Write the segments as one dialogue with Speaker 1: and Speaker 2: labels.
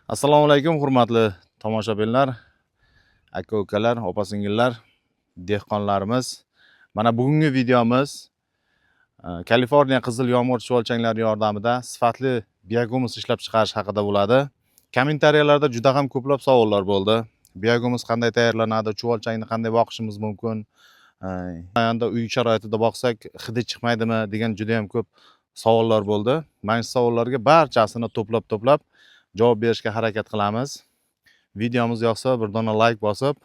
Speaker 1: Assalomu alaykum, hurmatli tomoshabinlar, aka-ukalar, opa-singillar, dehqonlarimiz. Mana bugungi videomiz Kaliforniya qizil yomg'ir chuvalchanglari yordamida sifatli biohumus ishlab chiqarish haqida bo'ladi. Kommentariyalarda juda ham ko'plab savollar bo'ldi. Biohumus qanday tayyorlanadi, chuvalchangni qanday boqishimiz mumkin? Yonda uy sharoitida boqsak hidi chiqmaydimi degan juda ham ko'p savollar bo'ldi. Mana shu savollarga barchasini to'plab javob berishga harakat qilamiz. Videomiz yoqsa bir dona like bosib,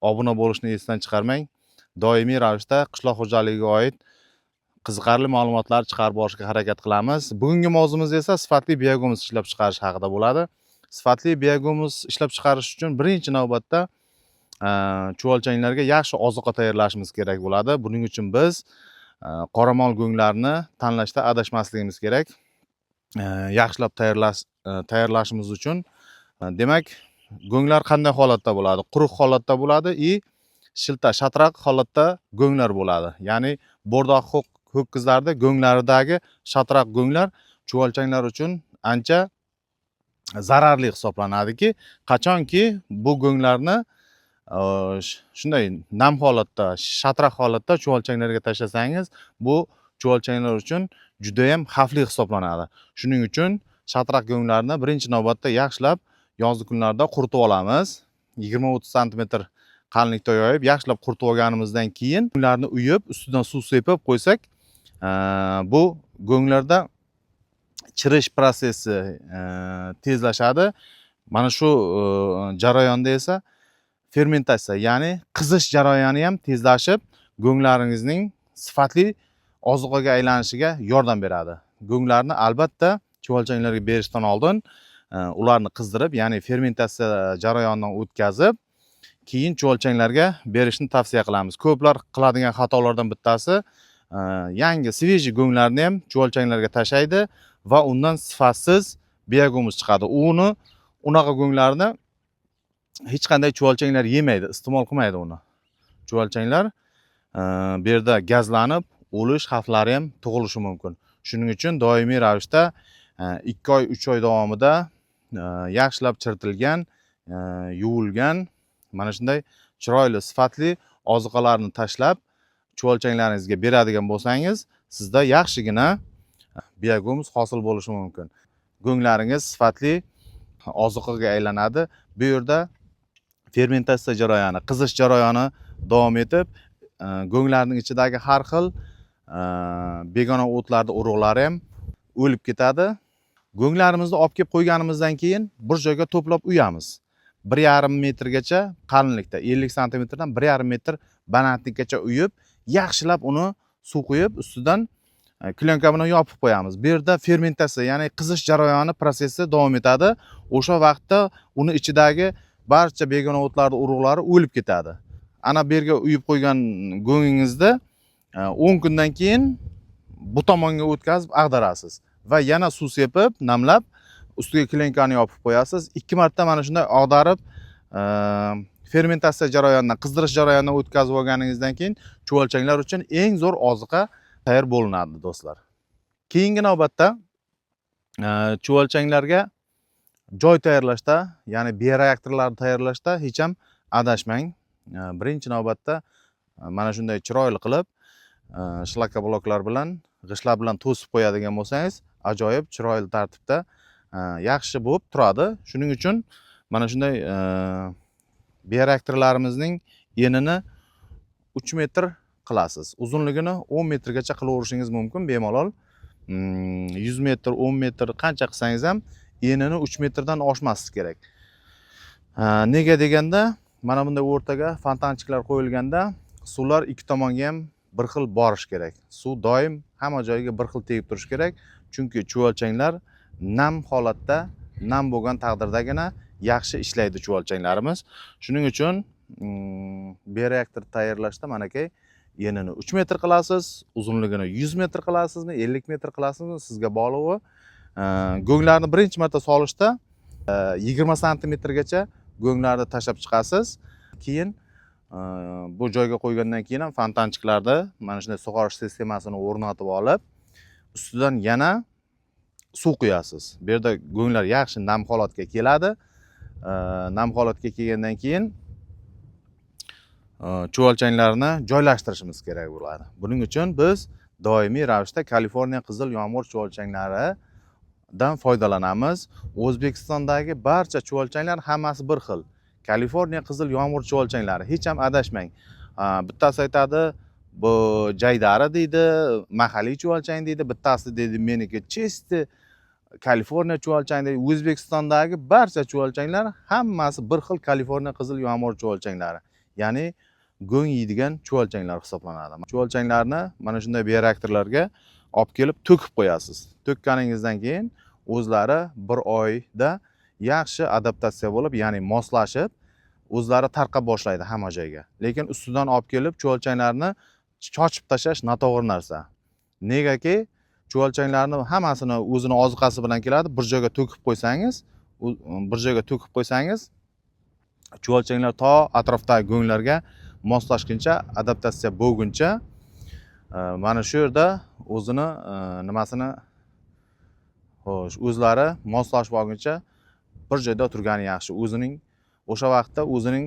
Speaker 1: obuna bo'lishni esdan chiqarmang. Doimiy ravishda qishloq xo'jaligiga oid qiziqarli ma'lumotlar chiqarib borishga harakat qilamiz. Bugungi mavzumiz esa sifatli biohumus ishlab chiqarish haqida bo'ladi. Sifatli biohumus ishlab chiqarish uchun birinchi navbatda chuvalchanglarga yaxshi ozuqa tayyorlashimiz kerak bo'ladi. Buning uchun biz qoramol go'nglarini tanlashda adashmasligimiz kerak. Yaxshilab tayyorlashimiz uchun demak, go'nglar qanday holatda bo'ladi? Quruq holatda bo'ladi и shilta, shatraq holatda go'nglar bo'ladi. Ya'ni bo'rdoq ho'kizlarda go'nglaridagi shatraq go'nglar chuvalchanglar uchun ancha zararli hisoblanadiki, qachonki bu go'nglarni shunday nam holatda, shatraq holatda chuvalchanglarga tashlasangiz, bu chuvalchanglar uchun juda ham xavfli hisoblanadi. Shuning uchun shatraq go'nglarni birinchi navbatda yaxshilab yozgi kunlarda quritib olamiz. 20-30 sm qalinlikda yoyib, yaxshilab quritib olganimizdan keyin go'nglarni uyib, ustidan suv sepib qo'ysak, bu go'nglarda chirish prosessi tezlashadi. Mana shu jarayonda esa fermentatsiya, ya'ni qizish jarayoni ham tezlashib, go'nglaringizning sifatli ozuqaga aylanishiga yordam beradi. Go'nglarni albatta chuvalchanglarga berishdan oldin ularni qizdirib, ya'ni fermentatsiya jarayonidan o'tkazib, keyin chuvalchanglarga berishni tavsiya qilamiz. Ko'plar qiladigan xatolardan bittasi yangi sveji go'nglarni ham chuvalchanglarga tashlaydi va undan sifatsiz biohumus chiqadi. Unaqa go'nglarni hech qanday chuvalchanglar yemaydi, iste'mol qilmaydi uni. Chuvalchanglar bu yerda gazlanib, o'lish xavflari ham tug'ilishi mumkin. Shuning uchun doimiy ravishda 2 oy, 3 oy davomida yaxshilab chiritilgan, yuvilgan, mana shunday chiroyli, sifatli ozuqalarni tashlab chuvalchanglaringizga beradigan bo'lsangiz, sizda yaxshigina biohumus hosil bo'lishi mumkin. Go'nglaringiz sifatli ozuqaga aylanadi. Bu yerda fermentatsiya jarayoni, qizish jarayoni davom etib, go'nglarning ichidagi har xil begona o'tlarning urug'lari ham o'lib ketadi. Go'nglarimizni olib kelib qo'yganimizdan keyin bir joyga to'plab uyamiz. 1,5 metrgacha qalinlikda, 50 sm dan 1,5 metr balandlikgacha uyib, yaxshilab uni suv quyib, ustidan klyonka bilan yopib qo'yamiz. Bu yerda fermentatsiya, ya'ni qizish jarayoni prosessi davom etadi. O'sha vaqtda uni ichidagi barcha begona o'tlarning urug'lari o'lib ketadi. Ana bu yerga uyib qo'ygan go'ngingizda 10 kundan keyin bu tomonga o'tkazib ag'darasiz va yana suv sepib, namlab, ustiga klyonkani yopib qo'yasiz. 2 marta mana shunday ag'darib, fermentatsiya jarayonidan, qizdirish jarayonidan o'tkazib olganingizdan keyin chuvalchanglar uchun eng zo'r ozuqa tayyor bo'linadi, do'stlar. Keyingi navbatda chuvalchanglarga joy tayyorlashda, ya'ni bioreaktorlarni tayyorlashda hech ham adashmang. Birinchi navbatda mana shunday chiroyli qilib shlaka bloklar bilan, g'ishtlar bilan to'sib qo'yadigan bo'lsangiz, ajoyib chiroyli tartibda yaxshi bo'lib turadi. Shuning uchun mana shunday bioreaktorlarimizning enini 3 metr qilasiz. Uzunligini 10 metrgacha qilaverishingiz mumkin bemalol. 100 metr, 10 metr qancha qilsangiz ham enini 3 metrdan oshmasligi kerak. Nega deganda, mana bunday o'rtaga fontanchiklar qo'yilganda suvlar ikki tomonga ham bir xil borish kerak. Suv doim hamma joyga bir xil tegib turish kerak. Chunki chuvalchanglar nam holatda, nam bo'lgan taqdirdagina yaxshi ishlaydi chuvalchanglarimiz. Shuning uchun bioreaktor tayyorlashda manakay enini 3 metr qilasiz, uzunligini 100 metr qilasizmi, 50 metr qilasizmi, sizga bog'liq. Go'nglarni birinchi marta solishda 20 santimetrgacha go'nglarni tashlab chiqasiz. Keyin bu joyga qo'ygandan keyin ham fontanchiklarda mana shunday sug'orish sistemasini o'rnatib olib, ustidan yana suv quyasiz. Bu yerda go'nglar yaxshi nam holatga keladi. Nam holatga kelgandan keyin chuvalchanglarni joylashtirishimiz kerak bo'ladi. Buning uchun biz doimiy ravishda Kaliforniya qizil yomg'ir chuvalchanglaridan foydalanamiz. O'zbekistondagi barcha chuvalchanglar hammasi bir xil. Kaliforniya qizil yomg'ir chuvalchanglari, hech ham adashmang. Bittasi aytadi, bu jaydari deydi, mahalliy chuvalchang deydi, bittasi deydi meniki chesti Kaliforniya chuvalchang deydi. O'zbekistondagi barcha chuvalchanglar hammasi bir xil Kaliforniya qizil yomg'ir chuvalchanglari. Ya'ni go'ng yeydigan chuvalchanglar hisoblanadi. Chuvalchanglarni mana shunday bioreaktorlarga olib kelib to'kib qo'yasiz. To'kkaningizdan keyin o'zlari bir oyda yaxshi adaptatsiya bo'lib, ya'ni moslashib, o'zlari tarqab boshlaydi hamma joyga. Lekin ustidan olib kelib chuvalchanglarni chochib tashlash noto'g'ri narsa. Negaki, chuvalchanglarni hammasini o'zini oziqasi bilan keladi, bir joyga to'kib qo'ysangiz, chuvalchanglar to atrofdagi go'nglarga moslashguncha, adaptatsiya bo'lguncha mana shu yerda o'zini nimasini o'zlari moslashib olguncha bir joyda turgani yaxshi. O'sha vaqtda o'zining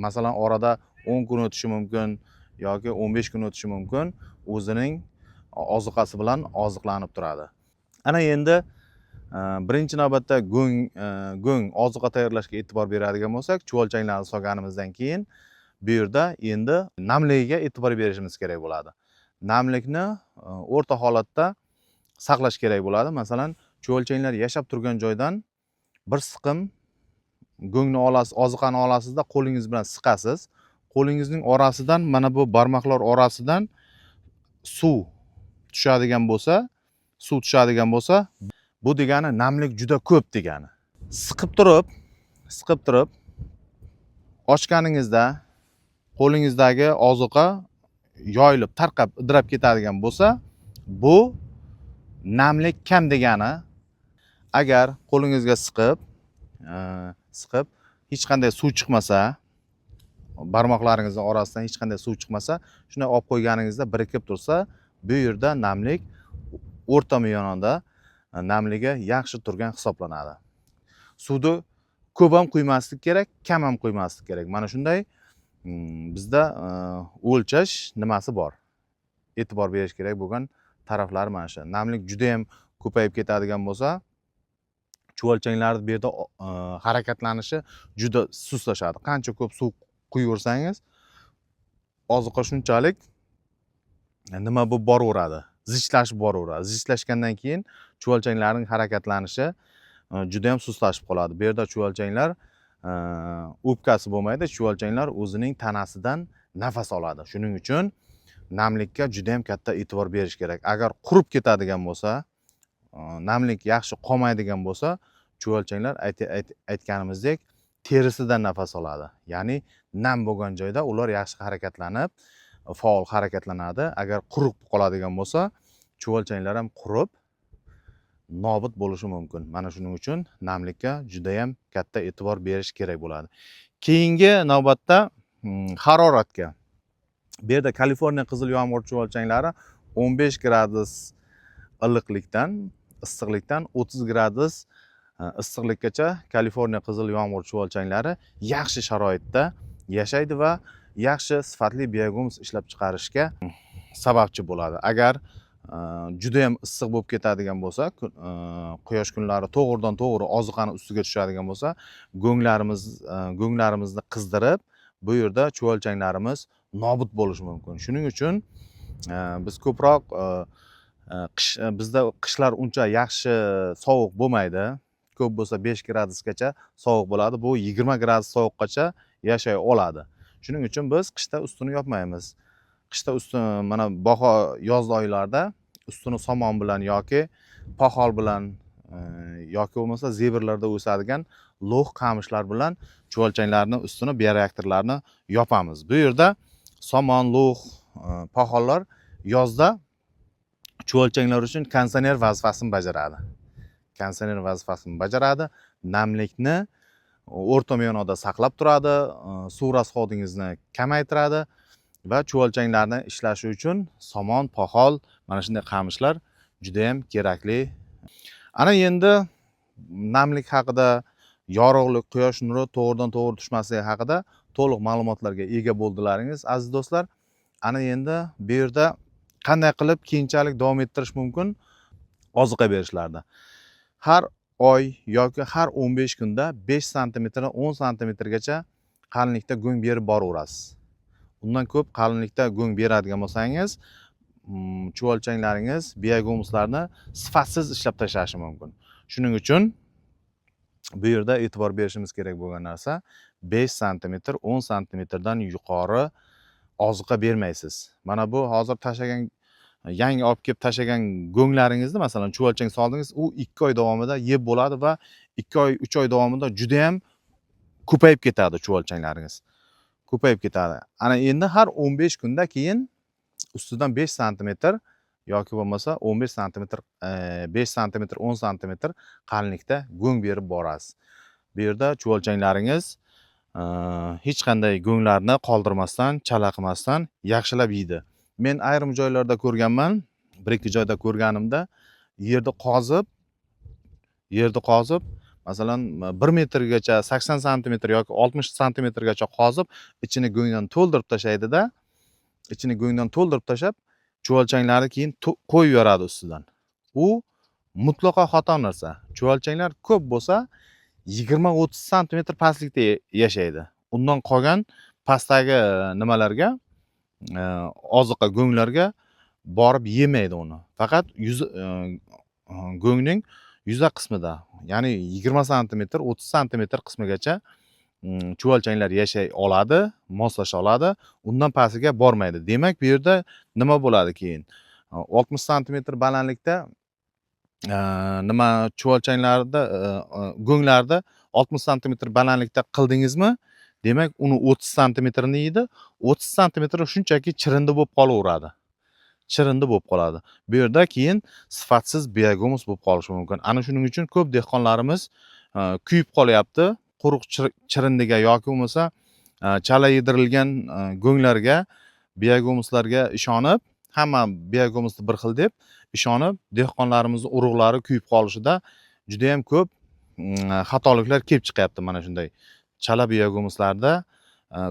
Speaker 1: masalan orada 10 kun o'tishi mumkin yoki 15 kun o'tishi mumkin, o'zining oziqasi bilan oziqlanib turadi. Ana endi birinchi navbatda go'ng oziqa tayyorlashga e'tibor beradigan bo'lsak, chuvalchanglarni solganimizdan keyin bu yerda endi namligiga e'tibor berishimiz kerak bo'ladi. Namlikni o'rta holatda saqlash kerak bo'ladi. Masalan, chuvalchanglar yashab turgan joydan bir siqim go'ngni olasiz, oziqani olasizda qo'lingiz bilan siqasiz. Qo'lingizning orasidan, mana bu barmoqlar orasidan suv tushadigan bo'lsa, bu degani namlik juda ko'p degani. Siqib turib ochganingizda qo'lingizdagi oziqa yoyilib, tarqab, idrab ketadigan bo'lsa, bu namlik kam degani. Agar qo'lingizga siqib hech qanday suv chiqmasa, barmoqlaringizning orasidan hech qanday suv chiqmasa, shunday olib qo'yganingizda birikib tursa, bu yerda namlik o'rta miyonda namligi yaxshi turgan hisoblanadi. Suvni ko'p ham quymaslik kerak, kam ham quymaslik kerak. Mana shunday bizda o'lchash nimasi bor. E'tibor berish kerak bo'lgan taraflari mana shu. Namlik juda ham ko'payib ketadigan bo'lsa, chuvalchanglarning bu yerda harakatlanishi juda sustlashadi. Qancha ko'p suv quyursangiz, oziqa shunchalik nima bu boraveradi, zichlashib boraveradi. Zichlashgandan keyin chuvalchanglarning harakatlanishi juda ham sustlashib qoladi. Bu yerda chuvalchanglar o'pkasi bo'lmaydi, chuvalchanglar o'zining tanasidan nafas oladi. Shuning uchun namlikka juda ham katta e'tibor berish kerak. Agar qurib ketadigan bo'lsa, namlik yaxshi qolmaydigan bo'lsa, chuvalchanglar aytganimizdek terisidan nafas oladi. Ya'ni nam bo'lgan joyda ular yaxshi harakatlanib, faol harakatlanadi. Agar quruq qoladigan bo'lsa, chuvalchanglar ham qurib nobud bo'lishi mumkin. Mana shuning uchun namlikka juda ham katta e'tibor berish kerak bo'ladi. Keyingi navbatda haroratga. Bu yerda Kaliforniya qizil yomg'ir chuvalchanglari 15 gradus issiqlikdan 30 gradus issiqlikgacha Kaliforniya qizil yomg'ir chuvalchanglari yaxshi sharoitda yashaydi va yaxshi sifatli biohumus ishlab chiqarishga sababchi bo'ladi. Agar juda ham issiq bo'lib ketadigan bo'lsa, quyosh kunlari to'g'ridan-to'g'ri oziqani ustiga tushadigan bo'lsa, go'nglarimizni qizdirib, bu yerda chuvalchanglarimiz nobud bo'lishi mumkin. Shuning uchun biz ko'proq bizda qishlar uncha yaxshi sovuq bo'lmaydi. Ko'p bo'lsa 5 gradusgacha sovuq bo'ladi. Bu 20 gradus sovuqqacha yashay oladi. Shuning uchun biz qishda ustini yopmaymiz. Qishda mana yoz oylarida ustini somon bilan yoki poxol bilan yoki bo'lmasa zebrlarda o'sadigan lo'q qamishlar bilan chuvalchanglarni ustini, bioreaktorlarni yopamiz. Bu yerda somon, lo'q, poxollar yozda chuvalchanglar uchun konditsioner vazifasini bajaradi. Namlikni o'rta miyonada saqlab turadi, suv rasxodingizni kamaytiradi va chuvalchanglarni ishlashi uchun somon, poxol, mana shunday qamishlar juda ham kerakli. Ana endi namlik haqida, yorug'lik, quyosh nuri to'g'ridan to'g'ri tushmasligi haqida to'liq ma'lumotlarga ega bo'ldilaringiz aziz do'stlar. Ana endi bu yerda qanday qilib keyinchalik davom ettirish mumkin oziqa berishlarda. Har oy yoki har 15 kunda 5 santimetrdan 10 santimetrgacha qalinlikda go'ng berib boraverasiz. Undan ko'p qalinlikda go'ng beradigan bo'lsangiz, chuvalchanglaringiz biohumuslarni sifatsiz ishlab tashlashi mumkin. Shuning uchun bu yerda e'tibor berishimiz kerak bo'lgan narsa 5 santimetr, 10 santimetrdan yuqori oziqa bermaysiz. Mana bu hozir tashlagan yangi olib kelib tashlagan go'nglaringizni masalan chuvalchang soldingiz, u 2 oy davomida yeb bo'ladi va 2 oy, 3 oy davomida juda ham ko'payib ketadi chuvalchanglaringiz. Ko'payib ketadi. Ana endi har 15 kunda keyin ustidan 5 santimetr yoki bo'lmasa 15 santimetr, 5 santimetr, 10 santimetr qalinlikda go'ng berib borasiz. Bu yerda chuvalchanglaringiz hech qanday go'nglarni qoldirmasdan, chala qilmasdan yaxshilab yeydi. Men ayrim joylarda ko'rganman, bir ikki joyda ko'rganimda yerni qozib, masalan 1 metrgacha 80 santimetr yoki 60 santimetrgacha qozib, ichini go'ngdan to'ldirib tashlaydi-da, ichini go'ngdan to'ldirib tashab, chuvalchanglarni keyin qo'yib yoradi ustidan. U mutlaqo xato narsa. Chuvalchanglar ko'p bo'lsa 20-30 santimetr pastlikda yashaydi. Undan qolgan pastdagi nimalarga, oziqa go'nglarga borib yemaydi uni. Faqat go'ngning yuza qismida, ya'ni 20 santimetr, 30 santimetr qismigacha chuvalchanglar yashay oladi, moslasha oladi, undan pastiga bormaydi. Demak, bu yerda nima bo'ladi keyin? 60 santimetr balandlikda nima chuvalchanglarda, go'nglarda 60 santimetr balandlikda qildingizmi? Demak, uni 30 santimetrini yeydi. 30 santimetr shunchaki chirindi bo'lib qolaveradi. Chirindi bo'lib qoladi. Bu yerda keyin sifatsiz biohumus bo'lib qolishi mumkin. Ana shuning uchun ko'p dehqonlarimiz kuyib qolyapti. Quruq chirindiga yoki bo'lmasa chala yedirilgan go'nglarga, biohumuslarga ishonib, hamma biohumusni bir xil deb ishonib, dehqonlarimizning urug'lari kuyib qolishida juda ham ko'p xatoliklar kelib chiqyapti mana shunday chala biohumuslarda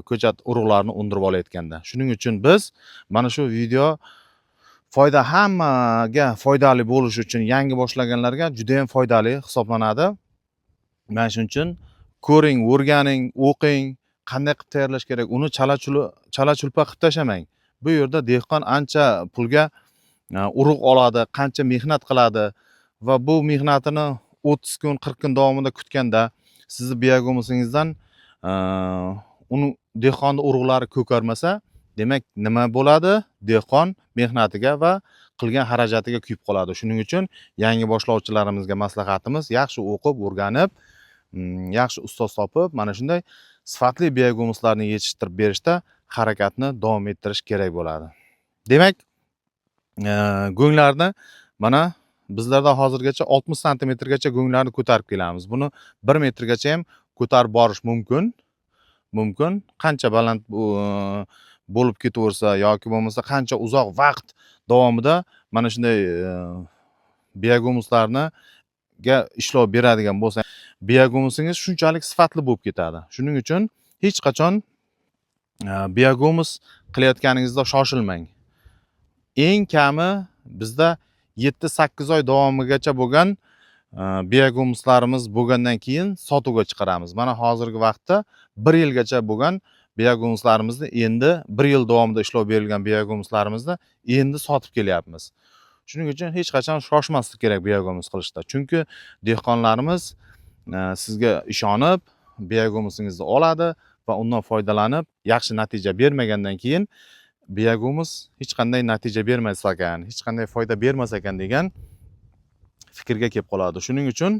Speaker 1: ko'chat urug'larini undirib olayotganda. Shuning uchun biz mana shu video hammaga foydali bo'lishi uchun yangi boshlaganlarga juda ham foydali hisoblanadi. Mana shuning uchun ko'ring, o'rganing, o'qing, qanday qilib tayyorlash kerak, uni chala-chulpa qilib tashamang. Bu yerda dehqon ancha pulga urug' oladi, qancha mehnat qiladi va bu mehnatini 30 kun, 40 kun davomida kutganda sizni biohumusingizdan uni dehqonning urug'lari ko'karmasa, demak nima bo'ladi? Dehqon mehnatiga va qilgan xarajatiga kuyib qoladi. Shuning uchun yangi boshlovchilarimizga maslahatimiz yaxshi o'qib, o'rganib, yaxshi ustoz topib, mana shunday sifatli biohumuslarni yetishtirib berishda harakatni davom ettirish kerak bo'ladi. Demak, go'nglarni mana bizlarda hozirgacha 60 santimetrgacha go'nglarni ko'tarib kelamiz. Buni 1 metrgacha ham ko'tarib borish mumkin. Qancha baland bo'lib ketaversa yoki bo'lmasa qancha uzoq vaqt davomida mana shunday biohumuslarni ishlov beradigan bo'lsa, biohumusingiz shunchalik sifatli bo'lib ketadi. Shuning uchun hech qachon biohumus qilayotganingizda shoshilmang. Eng kami bizda 7-8 oy davomigacha bo'lgan biohumuslarimiz bo'lgandan keyin sotuvga chiqaramiz. Mana hozirgi vaqtda 1 yilgacha bo'lgan biohumuslarimizni endi 1 yil davomida ishlov berilgan biohumuslarimizni endi sotib kelyapmiz. Shuning uchun hech qachon shoshmaslik kerak biohumus qilishda. Chunki dehqonlarimiz sizga ishonib biohumusingizni oladi va undan foydalanib yaxshi natija bermagandan keyin biohumus hech qanday natija bermas ekan, hech qanday foyda bermas ekan degan fikrga kelib qoladi. Shuning uchun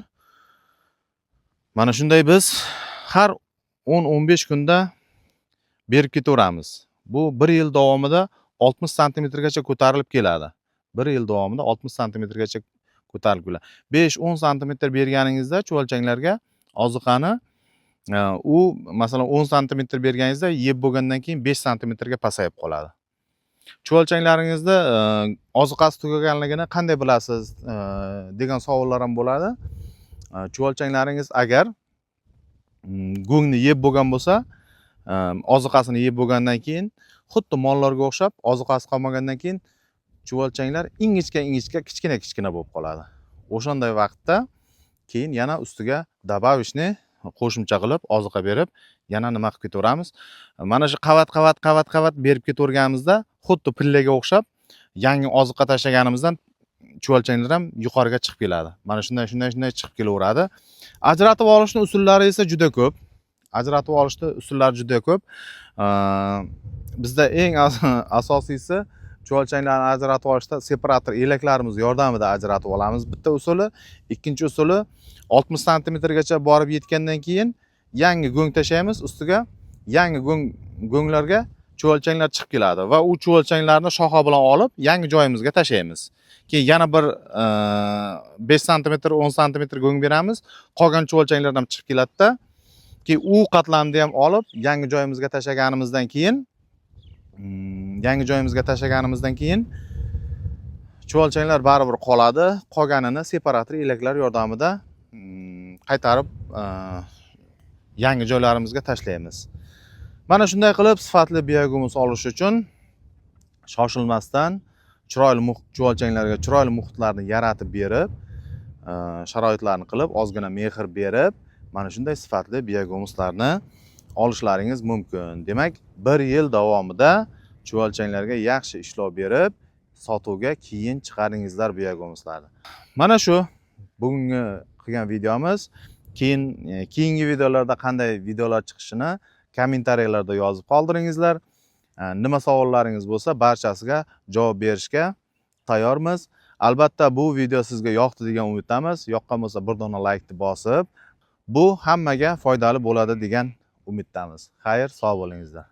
Speaker 1: mana shunday biz har 10-15 kunda berib ketaveramiz. Bu 1 yil davomida 60 santimetrgacha ko'tarilib keladi. 1 yil davomida 60 santimetrgacha ko'tarilib keladi. 5-10 santimetr berganingizda chuvalchanglarga oziqani u masalan 10 santimetr berganingizda yeb bo'lgandan keyin 5 santimetrga pasayib qoladi. Chuvalchanlaringizda oziqasi tugaganligini qanday bilasiz degan savollar ham bo'ladi. Chuvalchanlaringiz agar go'ngni yeb bo'lgan bo'lsa, oziqasini yeb bo'lgandan keyin xuddi mollarga o'xshab oziqasi qolmagandan keyin chuvalchanglar ingichka kichkina bo'lib qoladi. O'shanday vaqtda keyin yana ustiga добавочный qo'shimcha qilib oziqa berib yana nima qilib ketaveramiz. Mana shu qavat berib ketaverganimizda xuddi pillaga o'xshab yangi oziqa tashlaganimizdan chuvalchanglar ham yuqoriga chiqib keladi. Mana shunday chiqib kelaveradi. Ajratib olishning usullari esa juda ko'p. Bizda eng asosiysi chuvalchanglarni ajratib olishda separator elaklarimiz yordamida ajratib olamiz. Bitta usuli, ikkinchi usuli 60 sm gacha borib yetgandan keyin yangi go'ng tashlaymiz, ustiga yangi go'nglarga chuvalchanglar chiqib keladi va u chuvalchanglarni shoxa bilan olib yangi joyimizga tashlaymiz. Keyin yana bir 5 sm, 10 sm go'ng beramiz. Qolgan chuvalchanglardan chiqib keladi-da, keyin u qatlamni ham olib yangi joyimizga tashlaganimizdan keyin chuvalchanglar baribir qoladi. Qolganini separator elaklar yordamida qaytarib yangi joylarimizga tashlaymiz. Mana shunday qilib sifatli biohumus olish uchun shoshilmasdan chuvalchanglarga chiroyli muhitlarni yaratib berib, sharoitlarni qilib, ozgina mehr berib, mana shunday sifatli biohumuslarni olishlaringiz mumkin. Demak, 1 yil davomida chuvalchanglarga yaxshi ishlov berib, sotuvga keyin chiqaringizlar biohumuslarni. Mana shu bugungi qilgan videomiz. Keyingi videolarda qanday videolar chiqishini kommentariyalarda yozib qoldiringizlar. Nima savollaringiz bo'lsa, barchasiga javob berishga tayyormiz. Albatta bu video sizga yoqdi degan umiddamiz. Yoqqan bo'lsa bir dona laykni bosib, bu hammaga foydali bo'ladi degan umiddamiz. Xayr, sog' bo'lingizlar.